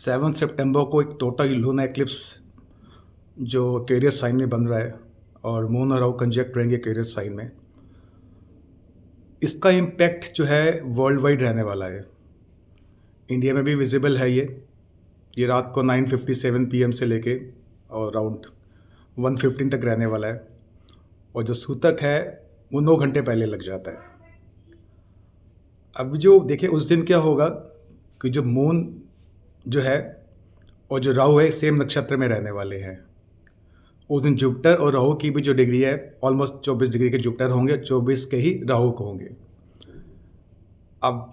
7 सितंबर को एक total lunar eclipse जो एक्वेरियस साइन में बन रहा है और मून और राहु कंजक्ट रहेंगे एक्वेरियस साइन में। इसका इम्पैक्ट जो है वर्ल्ड वाइड रहने वाला है। इंडिया में भी विजिबल है ये रात को 9:57 PM से लेके और अराउंड 1:15 तक रहने वाला है, और जो सूतक है वो 9 घंटे पहले लग जाता है। अब जो देखिए उस दिन क्या होगा कि जो मून जो है और जो राहु है सेम नक्षत्र में रहने वाले हैं। उस दिन जुपिटर और राहु की भी जो डिग्री है ऑलमोस्ट 24 डिग्री के जुपिटर होंगे, 24 के ही राहु को होंगे। अब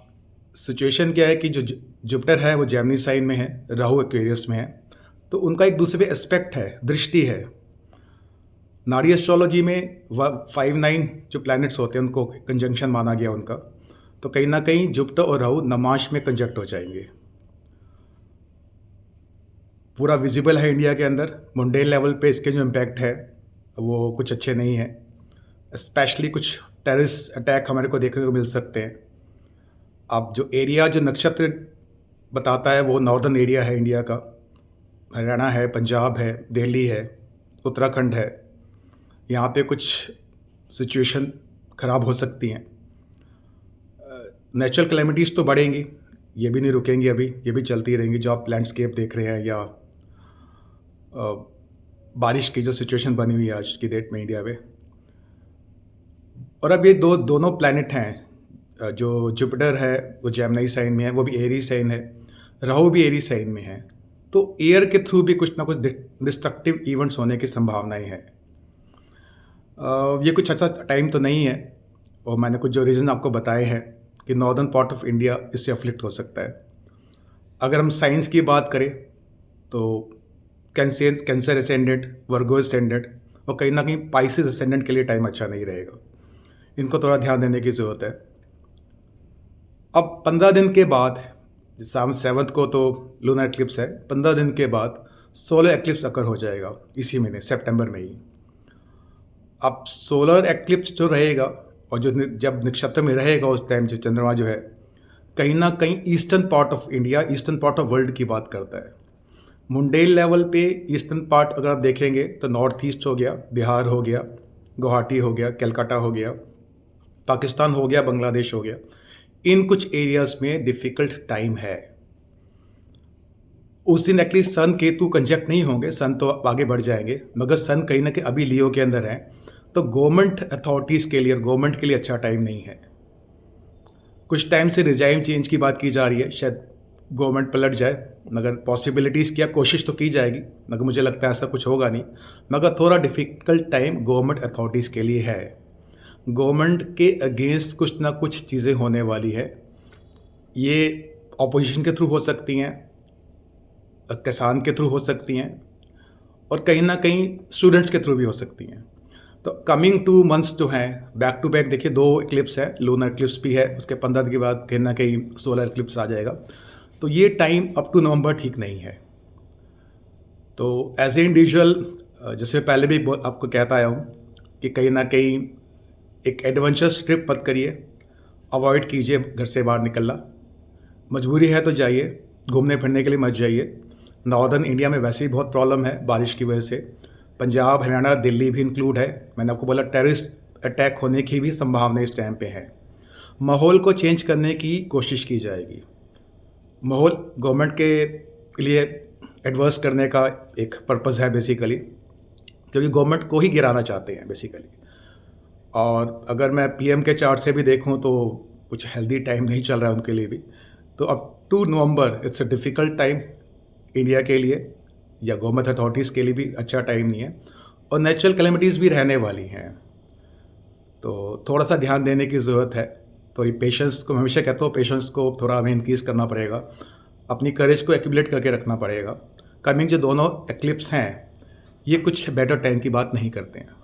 सिचुएशन क्या है कि जो जुपिटर है वो जेमिनी साइन में है, राहु एक्वेरियस में है, तो उनका एक दूसरे पे एस्पेक्ट है, दृष्टि है। नाड़ी एस्ट्रोलॉजी में 5-9 जो प्लैनेट्स होते हैं उनको कंजंक्शन माना गया उनका, तो कहीं ना कहीं जुपिटर और राहु नमाश में कंजक्ट हो जाएंगे। पूरा विजिबल है इंडिया के अंदर। मुंडेल लेवल पे इसके जो इम्पैक्ट है वो कुछ अच्छे नहीं है। स्पेशली कुछ टेररिस्ट अटैक हमारे को देखने को मिल सकते हैं। अब जो एरिया जो नक्षत्र बताता है वो नॉर्दर्न एरिया है इंडिया का, हरियाणा है, पंजाब है, दिल्ली है, उत्तराखंड है। यहाँ पे कुछ सिचुएशन ख़राब हो सकती हैं। नेचुरल कैलेमिटीज़ तो बढ़ेंगी, ये भी नहीं रुकेंगी, अभी ये भी चलती रहेंगी। जो आप लैंडस्केप देख रहे हैं या बारिश की जो सिचुएशन बनी हुई है आज की डेट में इंडिया में। और अब ये दोनों प्लैनेट हैं, जो जुपिटर है वो जेमिनी साइन में है, वो भी एरीज साइन है, राहु भी एरीज साइन में है, तो एयर के थ्रू भी कुछ ना कुछ डिस्ट्रक्टिव इवेंट्स होने की संभावनाएं हैं। ये कुछ अच्छा टाइम तो नहीं है, और मैंने कुछ जो रीज़न आपको बताए हैं कि नॉर्दर्न पार्ट ऑफ इंडिया इससे अफ्लिक्ट हो सकता है। अगर हम साइंस की बात करें तो कैंसर एसेंडेंट, वर्गो एसेंडेंट और कहीं ना कहीं पाइसेस एसेंडेंट के लिए टाइम अच्छा नहीं रहेगा। इनको थोड़ा ध्यान देने की ज़रूरत है। अब 15 दिन के बाद, शाम 7 को तो लूनर एक्लिप्स है, 15 दिन के बाद सोलर एक्लिप्स अकर हो जाएगा इसी महीने सितंबर में ही। अब सोलर एक्लिप्स जो रहेगा और जो जब नक्षत्र में रहेगा उस टाइम जो चंद्रमा जो है कहीं ना कहीं eastern part of India, eastern part of world की बात करता है। मुंडेल लेवल पे ईस्टर्न पार्ट अगर आप देखेंगे तो नॉर्थ ईस्ट हो गया, बिहार हो गया, गुवाहाटी हो गया, कलकत्ता हो गया, पाकिस्तान हो गया, बांग्लादेश हो गया। इन कुछ एरियाज में डिफ़िकल्ट टाइम है। उस दिन एक्चुअली सन केतु कंजक्ट नहीं होंगे, सन तो आगे बढ़ जाएंगे, मगर सन कहीं ना कहीं अभी लियो के अंदर है, तो गवर्नमेंट अथॉरिटीज़ के लिए और गवर्नमेंट के लिए अच्छा टाइम नहीं है। कुछ टाइम से रिजाइम चेंज की बात की जा रही है, शायद गवर्नमेंट पलट जाए, मगर पॉसिबिलिटीज़ क्या, कोशिश तो की जाएगी, मगर मुझे लगता है ऐसा कुछ होगा नहीं। मगर थोड़ा डिफ़िकल्ट टाइम गवर्नमेंट अथॉरिटीज़ के लिए है। गवर्नमेंट के अगेंस्ट कुछ ना कुछ चीज़ें होने वाली है। ये ऑपोजिशन के थ्रू हो सकती हैं, किसान के थ्रू हो सकती हैं, और कहीं ना कहीं स्टूडेंट्स के थ्रू भी हो सकती हैं। तो कमिंग 2 मंथ्स जो हैं बैक टू बैक, देखिए 2 एक्लिप्स है, लूनर एक्लिप्स भी है, उसके 15 दिन के बाद कहीं ना कहीं सोलर एक्लिप्स आ जाएगा। तो ये टाइम अप टू नवंबर ठीक नहीं है। तो एज ए इंडिविजुअल, जैसे पहले भी आपको कहता आया हूँ कि कहीं ना कहीं एक एडवेंचरस ट्रिप मत करिए, अवॉइड कीजिए घर से बाहर निकलना। मजबूरी है तो जाइए, घूमने फिरने के लिए मत जाइए। नॉर्दर्न इंडिया में वैसे ही बहुत प्रॉब्लम है बारिश की वजह से, पंजाब, हरियाणा, दिल्ली भी इंक्लूड है। मैंने आपको बोला टेररिस्ट अटैक होने की भी संभावना इस टाइम पे है। माहौल को चेंज करने की कोशिश की जाएगी। माहौल गवर्नमेंट के लिए एडवर्स करने का एक पर्पज़ है बेसिकली, क्योंकि गवर्नमेंट को ही गिराना चाहते हैं बेसिकली। और अगर मैं पीएम के चार्ट से भी देखूं तो कुछ हेल्दी टाइम नहीं चल रहा है उनके लिए भी। तो up to November it's a difficult time India के लिए, या गवर्नमेंट अथॉरिटीज़ के लिए भी अच्छा टाइम नहीं है। और नेचुरल कैलेमिटीज़ भी रहने वाली हैं, तो थोड़ा सा ध्यान देने की ज़रूरत है। थोड़ी पेशेंस को, मैं हमेशा कहता हूँ पेशेंस को थोड़ा हमें इंक्रीज़ करना पड़ेगा, अपनी करेज को एक्यूमुलेट करके रखना पड़ेगा। कमिंग जो दोनों एक्लिप्स हैं ये कुछ बेटर टाइम की बात नहीं करते हैं।